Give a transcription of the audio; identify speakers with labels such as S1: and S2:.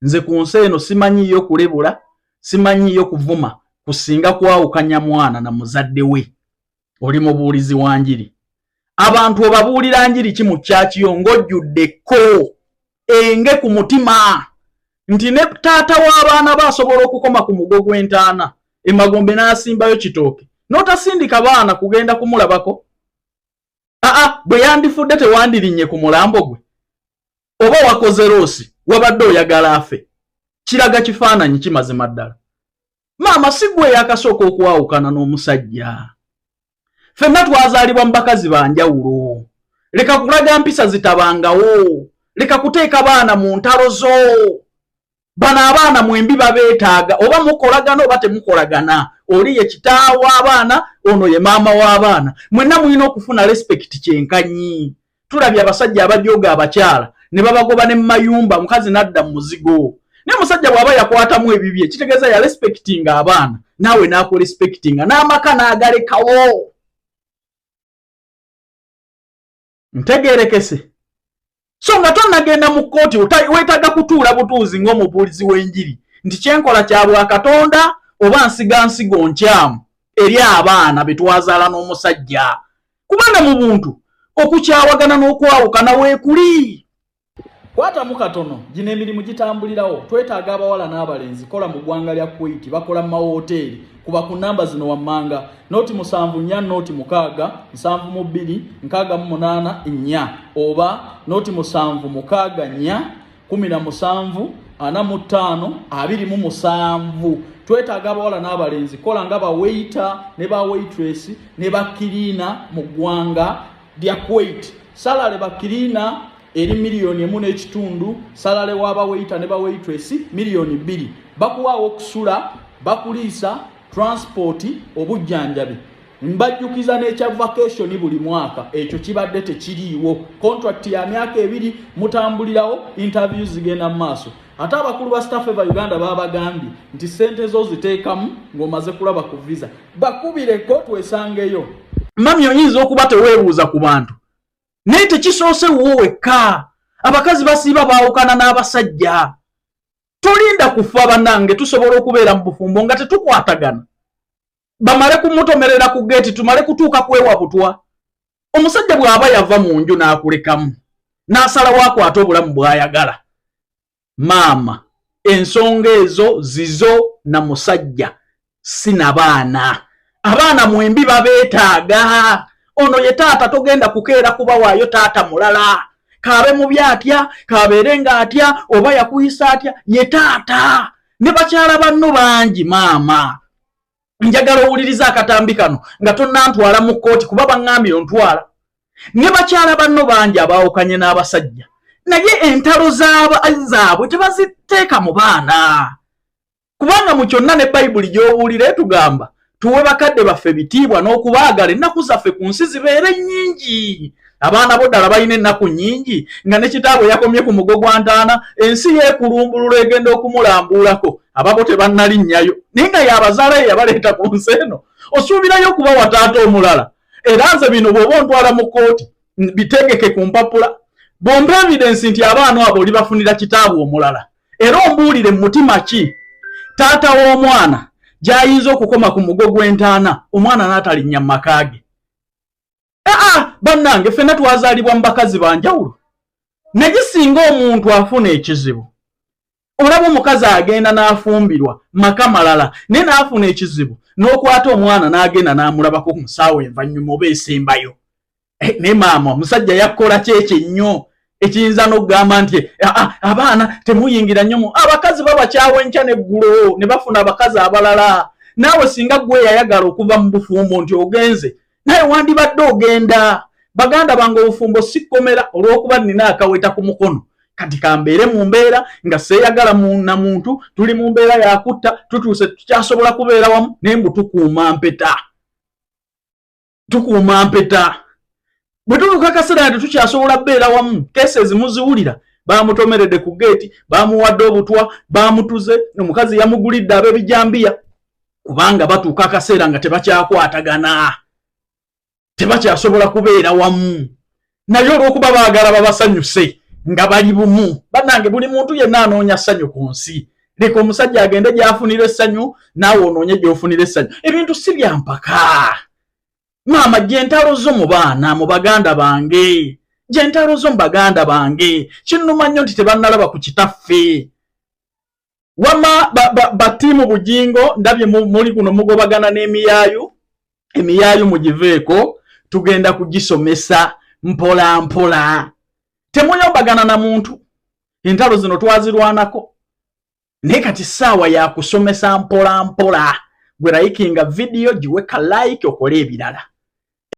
S1: nze ku nsi eno simanyiyo kulebula simanyiyo kuvuma kusinga kwawukanya mwana na muzadde we. Oli mubuulizi wa njiri. Abantu obabuulira njiri ki mu kyakiyo ng'ojjuddeko enge ku mutima nti ne taata w'abaana basobola okukoma ku mugo gw'entaana emagombe n'asimbayo kitooke n'otasindika baana kugenda kumulabako. Bwe yandifudde tewandirinnye ku mulambo gwe oba wakoze roosi wabadde oyagala afe kiraga kifaananyi kimazima ddala. Maama si gwe yakasooka okwawukana n'omusajja. Ffenna twazaalibwa mu bakazi ba njawulo. Leka kulaga mpisa zitabangawo. Leka kuteeka baana mu ntalo zo. Bano abaana mwembi babeetaaga oba mukolagana oba temukolagana. Oli ye kitaawa w'abaana ono ye maama w'abaana. Mwenna mulina okufuna respect kyenkanyi. Tulabye abasajja abajooga abakyala ne babagoba ne mu mayumba mukazi n'adda mu muzigo. Ne musajja bw'aba yakwatamu ebibye kitegeeza ya respectinga abaana naawe naako respectinga n'amaka n'agalekawo. Ntegeerekese. So nga tonnagenda mu kkooti weetaaga kutuula butuuzi ng'omubuulizi w'enjiri nti kyenkola kya bwa Katonda oba nsigo nkyamu eri abaana be twazaala n'omusajja. Kubanga mu buntu okukyawagana n'okwawukana weekuli. Kwatamu katono gino emirimu gitambulirawo. Twetaaga abawala n'abalenzi kola mu ggwanga lya Kooti bakola mu mawoteeri kuba ku namba zino wammanga noti 74 noti 6 72 68 4 oba noti 76 4 17 45 twetaaga abawala n'abalenzi kola nga ba waiter ne ba waitress ne ba cleaner mu ggwanga lya Kooti. Salale ba cleaner eri $1.5 salale waba waiter ne ba waitress $2 bakuwaawo okusula bakuliisa transport obujjanjabi mbajjukiza n'ekya vacation buli mwaka ekyo kibadde tekiriiwo. Contract ya myaka 2 mutambulirawo interviews zigenda mu maaso. Ate abakulu ba staff ba Uganda babagambye nti sente zo ziteekamu ng'omaze kulaba ku visa bakubireko twesangeyo. Mami oyinza okuba teweebuuza ku bantu naye tekisoose wo wekka. Abakazi basiiba baawukana n'abasajja. Tolinda kufa bannange tusobola okubeera mu bufumbo nga tetukwatagana. Bamale kumutomerera ku geeti tumale kutuuka kwewa butwa. Omusajja bw'aba yava mu nju n'akulekamu n'asalawo akwata obulamu bw'ayagala. Maama ensonga ezo zizo na musajja sina baana. Abaana mwembi babeetaaga. Ono ye taata togenda kukeera kuba waayo taata mulala. Kaabe mubi atya, kaabeerenga atya, oba yakuyisa atya, ye taata. Ne bakyala banno bangi maama. Njagala owuliriza akatambi kano nga tonnantwala mu kkooti kuba baŋŋambye ontwala. Ne bakyala banno bangi abaawukanye n'abasajja. Naye entalo zaabwe tebaziteeka mu baana. Kubanga mu kyonna ne Bayibuli gy'obuulira etugamba tuwe bakadde baffe bitiibwa n'okubaagala ennaku zaffe ku nsi zibeere nnyingi. Abaana bo ddala balina ennaku nnyingi nga ne kitaabwe yakomye ku mugo gwa ntaana ensi yeekulumbulula egenda okumulambuulako ababo tebannalinnyayo naye nga y'abazaala ye yabaleeta ku nsi eno. Osuubirayo okuba wa taata omulala. Era nze bino bw'oba ontwala mu kkooti bitegeke ku mpapula bombe evidence nti abaana abo olibafunira kitaabwe omulala. Era ombuulire mu mutima ki taata w'omwana gy'ayinza okukoma ku mugo gw'entaana omwana n'atalinnya mu maka ge. Bannange ffenna twazaalibwa mu bakazi ba njawulo. Naye singa omuntu afuna ekizibu olaba omukazi agenda n'afumbirwa maka malala naye n'afuna ekizibu n'okwata omwana n'agenda n'amulabako ku musaawe envannyuma oba esembayo. Ne maama omusajja yakkola kyekyo nnyo ekiyinza n'okugamba nti abaana temuyingira nnyo abakazi babakyawa enkya n'eggulo ne bafuna abakazi abalala. Naawe singa gwe yayagala okuva mu bufumbo nti ogenze naye wandibadde ogenda. Baganda bange obufumbo sikkomera olw'okuba nina akaweta ku mukono kati kambeere mu mbeera nga seeyagala na muntu tuli mu mbeera yakutta tutuuse tukyasobola kubeera wamu naye mbu tukuuma mpeta. Bwe tutuuka akaseera nti tukyasobola beera wamu keesi ezimuziwulira baamutomeredde ku geeti baamuwadde obutwa baamutuze omukazi yamugulidde ab'ebijambiya kubanga batuuka akaseera nga tebakyakwatagana tebakyasobola kubeera wamu. Naye olw'okuba baagala babasanyuse nga bali bumu bannange buli muntu yenna anoonya ssanyu ku nsi leka omusajja agende gy'afunira essanyu naawe onoonye gy'ofunira essanyu ebintu si bya mpaka maama gyentalo zo mu baana mu baganda bange gyentalo zo mu baganda bange kinnuma nnyo nti tebannalaba ku kitaffe wama batiimu Bujjingo ndabye muli kuno mugobagana n'emiyaayu mugiveeko tugenda kugisomesa mpola mpola temuyombagana na muntu entalo zino twazirwanako naye kati ssaawa ya kusomesa mpola mpola gwe likinga video giweka like okole ebirala